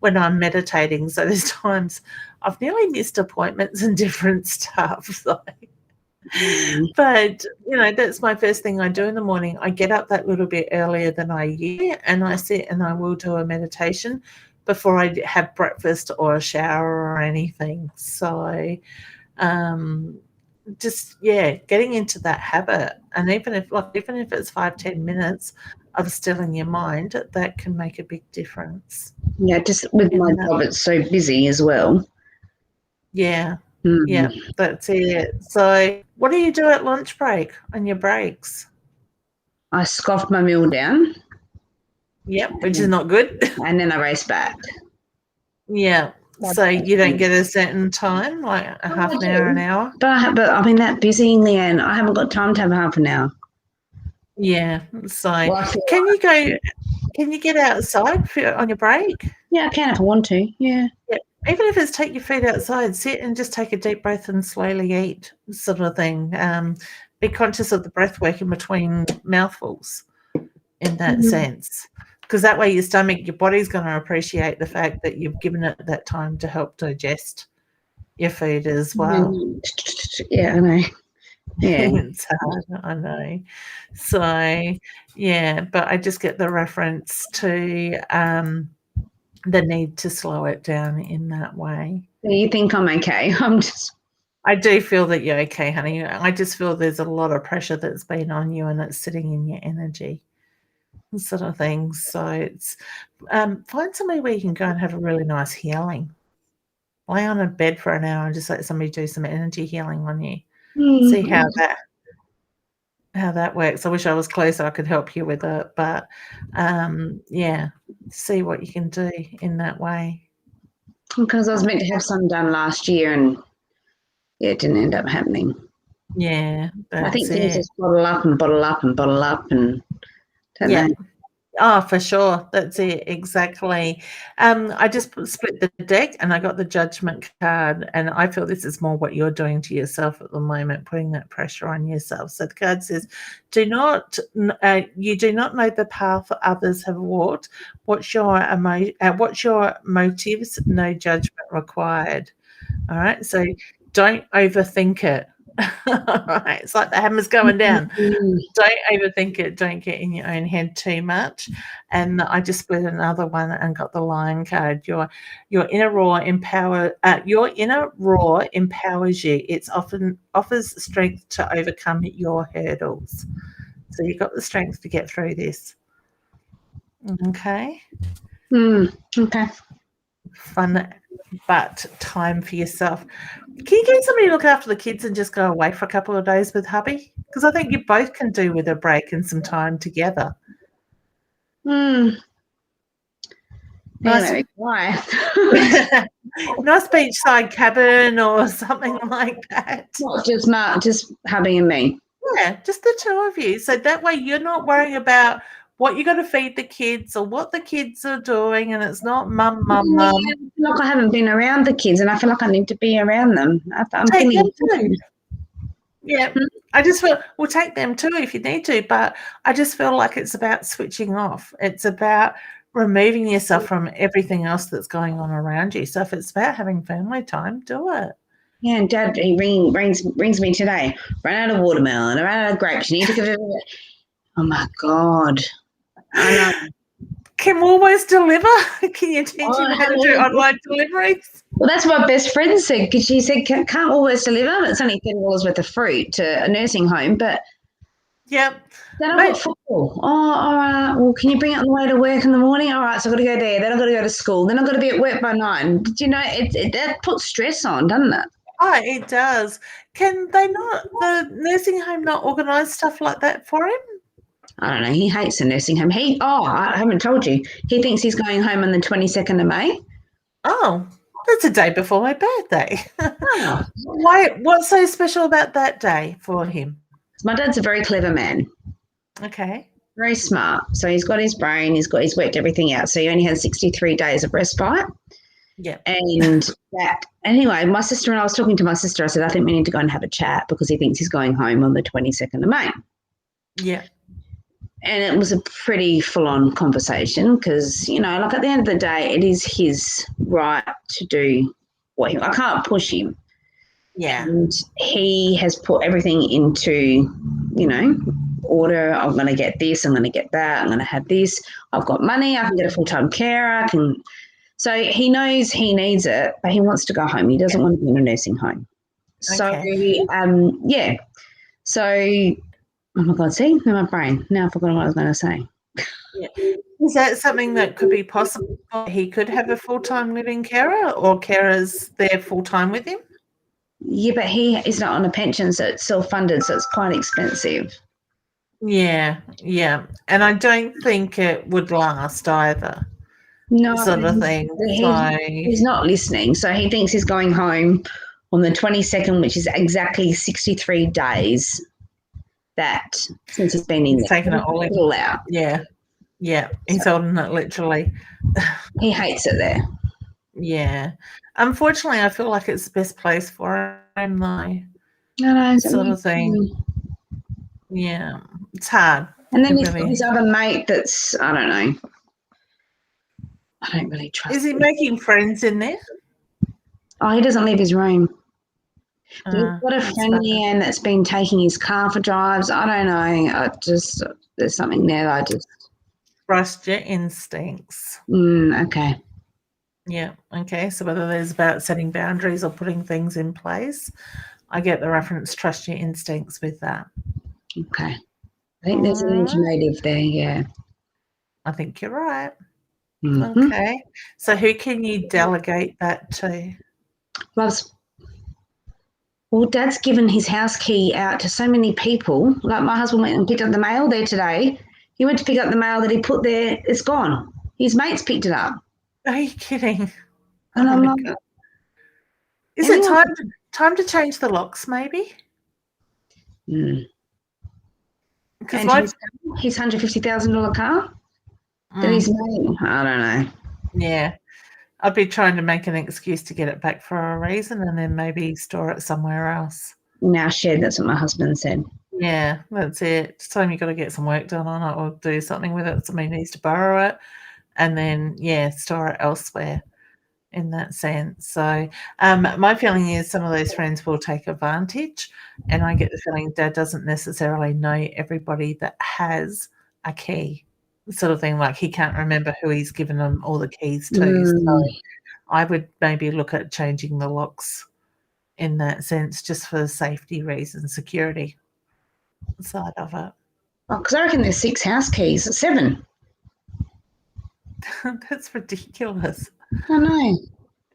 when I'm meditating. So there's times I've nearly missed appointments and different stuff. So. But, that's my first thing I do in the morning. I get up that little bit earlier than I used, and I sit and I will do a meditation before I have breakfast or a shower or anything. So getting into that habit. And even if it's 5-10 minutes of stilling your mind, that can make a big difference. Yeah, just with my job, it's so busy as well. Yeah. Yeah, that's it. So what do you do at lunch break, on your breaks? I scoff my meal down. Yep, which is not good. And then I race back. Yeah. So you don't get a certain time, like a half an hour, an hour? But I've been that busy, Leanne. I haven't got time to have half an hour. Yeah. So can you get outside on your break? Yeah, I can if I want to. Yeah. Even if it's take your feet outside, sit and just take a deep breath and slowly eat, sort of thing. Be conscious of the breath work in between mouthfuls in that sense. Because that way your body's going to appreciate the fact that you've given it that time to help digest your food as well. Yeah, I know. Yeah. It's hard, I know. So, yeah, but I just get the reference to the need to slow it down in that way. You think I'm okay? I do feel that you're okay, honey. I just feel there's a lot of pressure that's been on you and it's sitting in your energy, sort of thing. So it's find somewhere where you can go and have a really nice healing. Lay on a bed for an hour and just let somebody do some energy healing on you. See how that works. I wish I was closer, I could help you with it, but see what you can do in that way. Because I was meant to have some done last year and it didn't end up happening. Yeah, I think things just bottle up and bottle up and bottle up and don't know. Oh, for sure. That's it. Exactly. I just split the deck and I got the judgment card, and I feel this is more what you're doing to yourself at the moment, putting that pressure on yourself. So the card says, you do not know the path others have walked. What's your motives? No judgment required. All right. So don't overthink it. Right. It's like the hammer's going down. Don't overthink it. Don't get in your own head too much. And I just split another one and got the Lion card. Your inner roar empowers you. It often offers strength to overcome your hurdles. So you've got the strength to get through this. Okay. Okay. Fun, but time for yourself. Can you get somebody to look after the kids and just go away for a couple of days with hubby? Because I think you both can do with a break and some time together. Nice. Why? Nice beachside cabin or something like that. Not just Mark, just hubby and me. Yeah, just the two of you. So that way you're not worrying about what you got to feed the kids or what the kids are doing, and it's not mum. Yeah, I feel like I haven't been around the kids, and I feel like I need to be around them. I'm Take feeling them too. Yeah, I just feel we'll take them too if you need to, but I just feel like it's about switching off. It's about removing yourself from everything else that's going on around you. So if it's about having family time, do it. Yeah, and Dad, he rings me today. Ran out of watermelon, ran out of grapes. You need to give it. Oh my God. I know. Can Woolworths deliver? Can you teach him how to do online deliveries? Well, that's what my best friend said, because she said, can't Woolworths deliver? It's only $10 worth of fruit to a nursing home, but Yep. then I've got football. Oh, all right. Well, can you bring it on the way to work in the morning? All right, so I've got to go there. Then I've got to go to school. Then I've got to be at work by 9. Did you know that puts stress on, doesn't it? Oh, it does. Can they not, the nursing home not organise stuff like that for him? I don't know. He hates the nursing home. I haven't told you. He thinks he's going home on the 22nd of May. Oh, that's a day before my birthday. Oh. Why? What's so special about that day for him? My dad's a very clever man. Okay. Very smart. So he's got his brain. He's worked everything out. So he only has 63 days of respite. Yeah. And anyway, my sister and I was talking to my sister. I said, I think we need to go and have a chat because he thinks he's going home on the 22nd of May. Yeah. And it was a pretty full-on conversation because, like at the end of the day, it is his right to do what I can't push him. Yeah. And he has put everything into, order. I'm going to get this. I'm going to get that. I'm going to have this. I've got money. I can get a full-time carer. So he knows he needs it, but he wants to go home. He doesn't want to be in a nursing home. So, yeah. So, oh my God, see, in my brain. Now I forgot what I was going to say. Yeah. Is that something that could be possible? He could have a full-time living carer or carers there full-time with him? Yeah, but he is not on a pension, so it's self-funded, so it's quite expensive. Yeah, yeah. And I don't think it would last either. No, sort of thing. He's not listening. So he thinks he's going home on the 22nd, which is exactly 63 days since he's been in there. Taking it all out. Yeah. Yeah. He's holding it literally. He hates it there. Yeah. Unfortunately, I feel like it's the best place for him though. No, sort of thing. Yeah. It's hard. And then he's got his other mate that's, I don't know. I don't really trust him. Is he making friends in there? Oh, he doesn't leave his room. He's got a friend, Leanne, that's been taking his car for drives. I don't know. There's something there that I just... Trust your instincts. Okay. Yeah. Okay. So whether there's about setting boundaries or putting things in place, I get the reference, trust your instincts with that. Okay. I think there's an intermotive there, yeah. I think you're right. Mm-hmm. Okay. So who can you delegate that to? Well, Dad's given his house key out to so many people. Like my husband went and picked up the mail there today. He went to pick up the mail that he put there. It's gone. His mates picked it up. Are you kidding? And I'm like, is it time to change the locks maybe? Because his $150,000 car that he's made. I don't know. Yeah. I'd be trying to make an excuse to get it back for a reason and then maybe store it somewhere else. In our shed, that's what my husband said. Yeah, that's it. Tell him you've got to get some work done on it or do something with it. Somebody needs to borrow it and then, store it elsewhere in that sense. So my feeling is some of those friends will take advantage, and I get the feeling Dad doesn't necessarily know everybody that has a key. Sort of thing, like he can't remember who he's given them all the keys to. So I would maybe look at changing the locks in that sense, just for safety reasons, security side of it. Oh, because I reckon there's 6 house keys, 7. That's ridiculous. I know.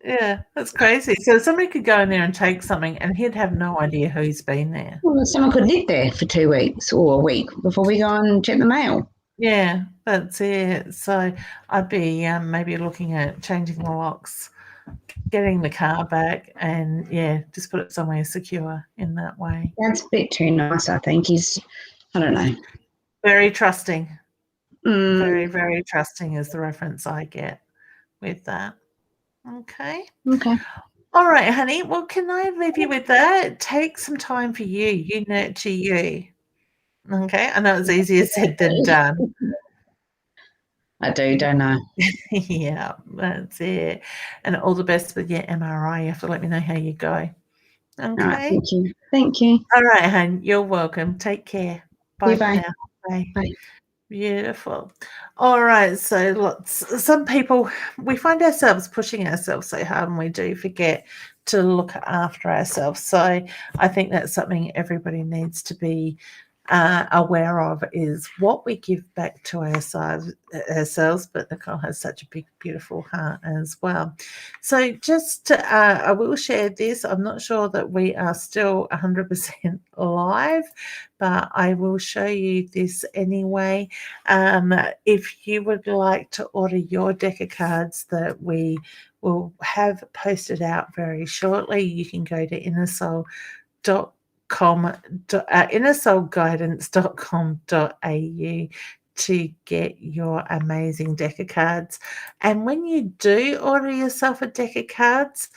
Yeah, that's crazy. So somebody could go in there and take something and he'd have no idea who's been there. Well, someone could live there for 2 weeks or a week before we go and check the mail. Yeah, that's it. So I'd be maybe looking at changing the locks getting the car back and, just put it somewhere secure in that way. That's a bit too nice, I think. I don't know. Very trusting. Very, Mm, very trusting is the reference I get with that. Okay. okay. All right, honey. Well, can I leave you with that? Take some time for you. You nurture you. Okay. I know it's easier said than done. I do, don't I? Yeah, that's it. And all the best with your MRI. You have to let me know how you go. All right, Okay. thank you. Thank you. All right, hon. You're welcome. Take care. Bye for Bye. now. Bye. Bye. Beautiful. All right. So some people, we find ourselves pushing ourselves so hard and we do forget to look after ourselves. So I think that's something everybody needs to be aware of, is what we give back to ourselves. But Nicole has such a big, beautiful heart as well. So I will share this. I'm not sure that we are still 100% live, but I will show you this anyway. If you would like to order your deck of cards that we will have posted out very shortly, you can go to innersoulguidance.com.au to get your amazing deck of cards. And when you do order yourself a deck of cards,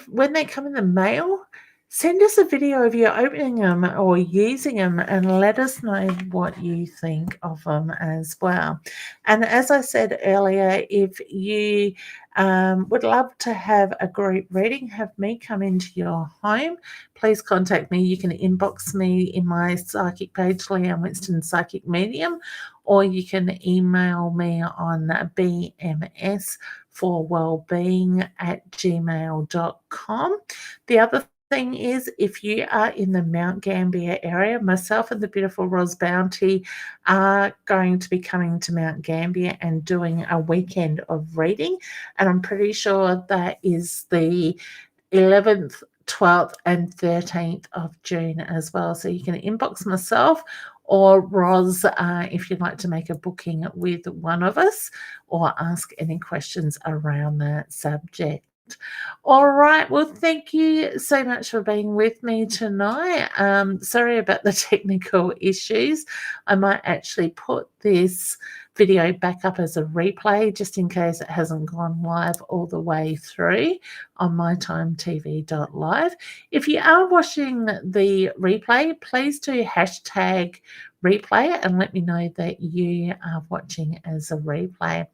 when they come in the mail, send us a video of you opening them or using them and let us know what you think of them as well. And as I said earlier, if you would love to have a group reading, have me come into your home, please contact me. You can inbox me in my psychic page, Leanne Winston Psychic Medium, or you can email me on bms4wellbeing@gmail.com. The other thing is, if you are in the Mount Gambier area, myself and the beautiful Ros Bounty are going to be coming to Mount Gambier and doing a weekend of reading. And I'm pretty sure that is the 11th, 12th and 13th of June as well. So you can inbox myself or Ros if you'd like to make a booking with one of us or ask any questions around that subject. All right. Well, thank you so much for being with me tonight. Sorry about the technical issues. I might actually put this video back up as a replay just in case it hasn't gone live all the way through on mytimetv.live. If you are watching the replay, please do hashtag replay and let me know that you are watching as a replay. I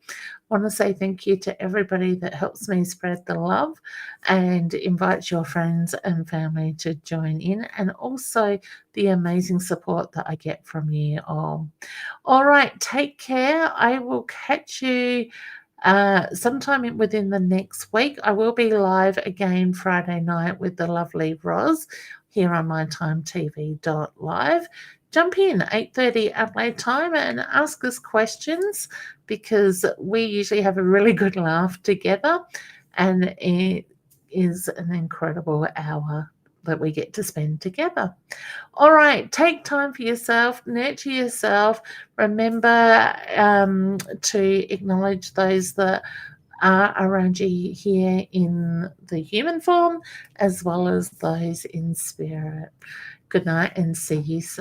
want to say thank you to everybody that helps me spread the love and invites your friends and family to join in, and also the amazing support that I get from you all. All right, take care. I will catch you sometime within the next week. I will be live again Friday night with the lovely Ros here on mytimetv.live. Jump in 8:30 Adelaide time and ask us questions, because we usually have a really good laugh together, and it is an incredible hour that we get to spend together. All right, take time for yourself, nurture yourself. Remember to acknowledge those that are around you here in the human form, as well as those in spirit. Good night and see you soon.